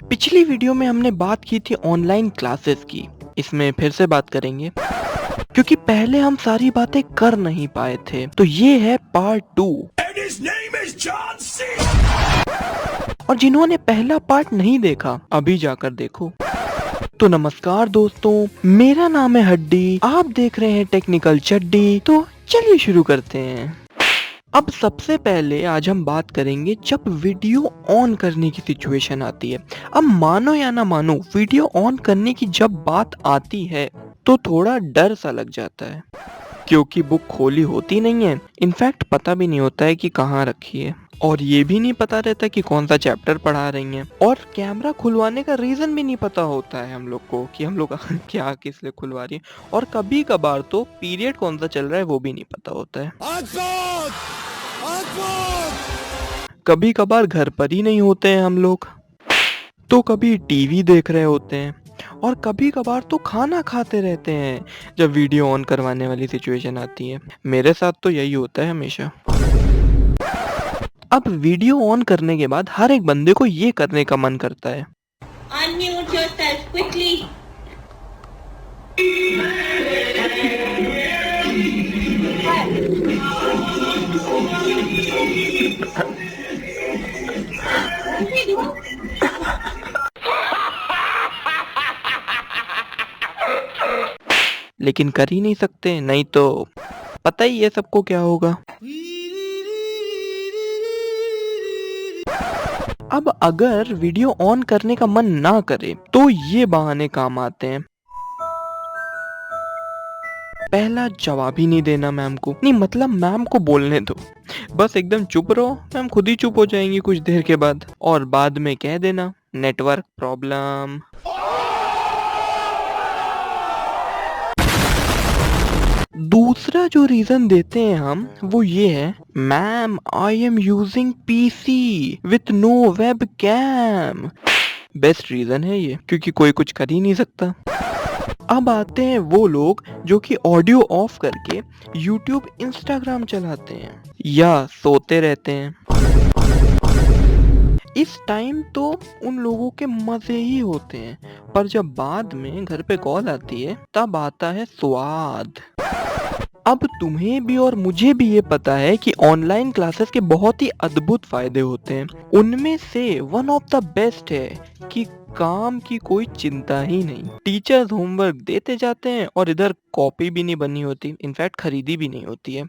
पिछली वीडियो में हमने बात की थी ऑनलाइन क्लासेस की। इसमें फिर से बात करेंगे क्योंकि पहले हम सारी बातें कर नहीं पाए थे। तो ये है पार्ट 2। और जिन्होंने पहला पार्ट नहीं देखा अभी जाकर देखो। तो नमस्कार दोस्तों, मेरा नाम है हड्डी, आप देख रहे हैं टेक्निकल चड्डी। तो चलिए शुरू करते हैं। अब सबसे पहले आज हम बात करेंगे जब वीडियो ऑन करने की सिचुएशन आती है। अब मानो या ना मानो, वीडियो ऑन करने की जब बात आती है तो थोड़ा डर सा लग जाता है, क्योंकि बुक खोली होती नहीं है। इनफैक्ट पता भी नहीं होता है कि कहाँ रखी है, और ये भी नहीं पता रहता कि कौन सा चैप्टर पढ़ा रही हैं, और कैमरा खुलवाने का रीजन भी नहीं पता होता है हम लोग को कि हम लोग क्या किस लिए खुलवा रही है। और कभी कभार तो पीरियड कौन सा चल रहा है वो भी नहीं पता होता है। कभी कभार घर पर ही नहीं होते हैं हम लोग, तो कभी टीवी देख रहे होते हैं, और कभी कभार तो खाना खाते रहते हैं जब वीडियो ऑन करवाने वाली सिचुएशन आती है। मेरे साथ तो यही होता है हमेशा। अब वीडियो ऑन करने के बाद हर एक बंदे को ये करने का मन करता है। Unmute yourself quickly. लेकिन कर ही नहीं सकते, नहीं तो पता ही है सबको क्या होगा। अब अगर वीडियो ऑन करने का मन ना करे तो ये बहाने काम आते हैं। पहला, जवाब ही नहीं देना मैम को। नहीं मतलब मैम को बोलने दो, बस एकदम चुप रहो, मैम खुद ही चुप हो जाएंगी कुछ देर के बाद। और बाद में कह देना नेटवर्क प्रॉब्लम। दूसरा जो रीजन देते हैं हम वो ये है, ma'am I am using PC with no webcam. Best reason है ये, क्योंकि कोई कुछ कर ही नहीं सकता। अब आते हैं वो लोग जो कि ऑडियो ऑफ करके यूट्यूब इंस्टाग्राम चलाते हैं या सोते रहते हैं। इस टाइम तो उन लोगों के मजे ही होते हैं, पर जब बाद में घर पे कॉल आती है तब आता है स्वाद। अब तुम्हें भी और मुझे भी ये पता है कि ऑनलाइन क्लासेस के बहुत ही अद्भुत फायदे होते हैं। उनमें से वन ऑफ द बेस्ट है कि काम की कोई चिंता ही नहीं। टीचर्स होमवर्क देते जाते हैं और इधर कॉपी भी नहीं बनी होती, इनफैक्ट खरीदी भी नहीं होती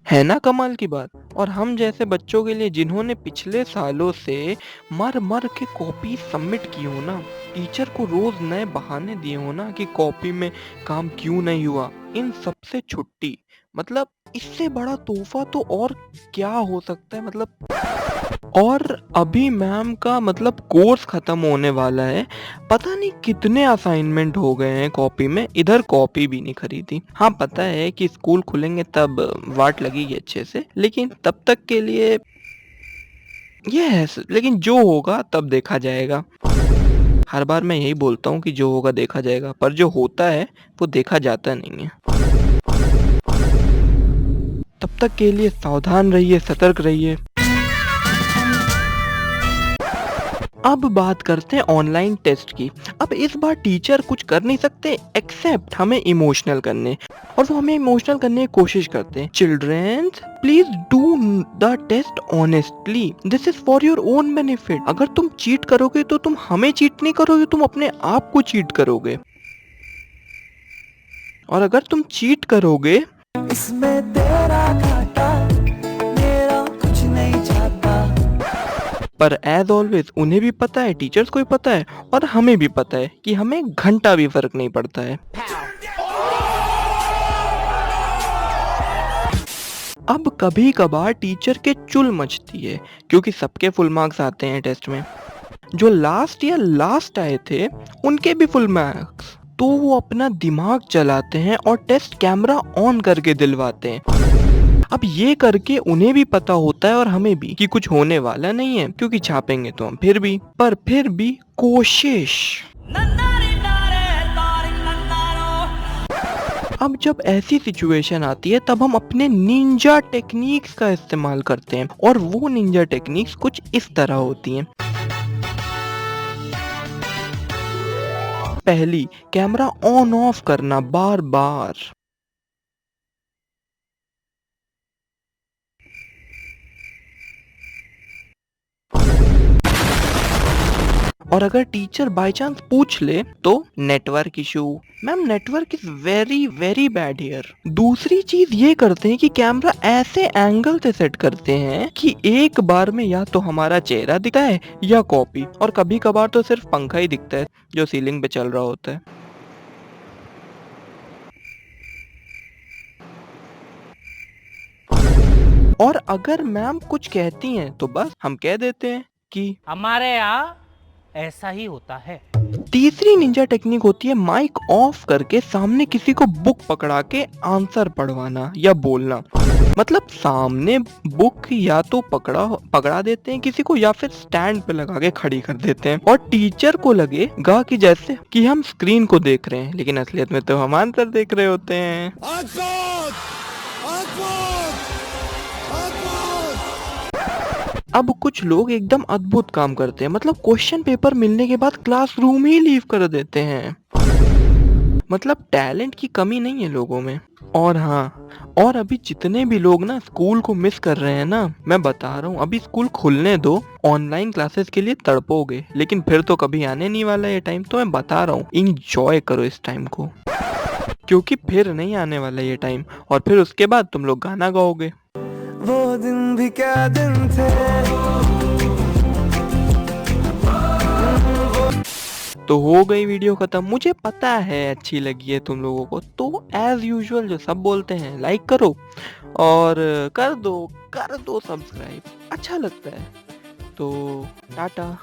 है ना कमाल की बात। और हम जैसे बच्चों के लिए जिन्होंने पिछले सालों से मर मर के कॉपी सबमिट की हो ना, टीचर को रोज नए बहाने दिए हो ना कि कॉपी में काम क्यों नहीं हुआ, इन सब से छुट्टी, मतलब इससे बड़ा तोहफा तो और क्या हो सकता है। मतलब और अभी मैम का मतलब कोर्स खत्म होने वाला है, पता नहीं कितने असाइनमेंट हो गए हैं कॉपी में, इधर कॉपी भी नहीं खरीदी। हाँ पता है कि स्कूल खुलेंगे तब वाट लगेगी अच्छे से, लेकिन तब तक के लिए ये है। लेकिन जो होगा तब देखा जाएगा। हर बार मैं यही बोलता हूँ कि जो होगा देखा जाएगा, पर जो होता है वो देखा जाता नहीं है। तब तक के लिए सावधान रहिए, सतर्क रहिए। अब बात करते हैं ऑनलाइन टेस्ट की। अब इस बार टीचर कुछ कर नहीं सकते एक्सेप्ट हमें इमोशनल करने, और वो हमें इमोशनल करने की कोशिश करते हैं। Childrens please do the test honestly, this is for your own benefit. अगर तुम चीट करोगे तो तुम हमें चीट नहीं करोगे, तुम अपने आप को चीट करोगे। और अगर तुम चीट करोगे इसमें तेरा घाटा, मेरा कुछ नहीं जाता। पर एज ऑलवेज उन्हें भी पता है, टीचर्स को भी पता है, और हमें भी पता है कि हमें घंटा भी फर्क नहीं पड़ता है। अब कभी कभार टीचर के चुल मचती है, क्योंकि सबके फुल मार्क्स आते हैं टेस्ट में। जो लास्ट ईयर लास्ट आए थे उनके भी फुल मार्क्स, तो वो अपना दिमाग चलाते हैं और टेस्ट कैमरा ऑन करके दिलवाते हैं। अब ये करके उन्हें भी पता होता है और हमें भी कि कुछ होने वाला नहीं है, क्योंकि छापेंगे तो हम फिर भी, पर फिर भी कोशिश। अब जब ऐसी सिचुएशन आती है तब हम अपने निंजा टेक्निक्स का इस्तेमाल करते हैं, और वो निंजा टेक्निक्स कुछ इस तरह होती हैं। पहली कैमरा ऑन ऑफ करना बार बार। और अगर टीचर बाय चांस पूछ ले तो network issue, ma'am network is very very bad here. दूसरी चीज ये करते हैं कि कैमरा ऐसे एंगल से सेट करते हैं कि एक बार में या तो हमारा चेहरा दिखता है या कॉपी, और कभी कभार तो सिर्फ पंखा ही दिखता है जो सीलिंग पे चल रहा होता है। और अगर मैम कुछ कहती हैं तो बस हम कह देते हैं कि हमारे यहाँ ऐसा ही होता है। तीसरी निंजा टेक्निक होती है माइक ऑफ करके सामने किसी को बुक पकड़ा के आंसर पढ़वाना या बोलना। मतलब सामने बुक या तो पकड़ा देते हैं किसी को, या फिर स्टैंड पे लगा के खड़ी कर देते हैं, और टीचर को लगेगा कि जैसे कि हम स्क्रीन को देख रहे हैं, लेकिन असलियत में तो हम आंसर देख रहे होते हैं। अब कुछ लोग एकदम अद्भुत काम करते हैं, मतलब क्वेश्चन पेपर मिलने के बाद क्लासरूम ही लीव कर देते हैं। मतलब टैलेंट की कमी नहीं है लोगों में। और हाँ, और अभी जितने भी लोग ना स्कूल को मिस कर रहे हैं ना, मैं बता रहा हूँ अभी स्कूल खुलने दो, ऑनलाइन क्लासेस के लिए तड़पोगे, लेकिन फिर तो कभी आने नहीं वाला ये टाइम। तो मैं बता रहा हूँ इंजॉय करो इस टाइम को, क्योंकि फिर नहीं आने वाला ये टाइम, और फिर उसके बाद तुम लोग गाना गाओगे। वो दिन भी क्या दिन थे। तो हो गई वीडियो खत्म। मुझे पता है अच्छी लगी है तुम लोगों को, तो एज यूजुअल जो सब बोलते हैं, लाइक करो और कर दो सब्सक्राइब, अच्छा लगता है। तो टाटा।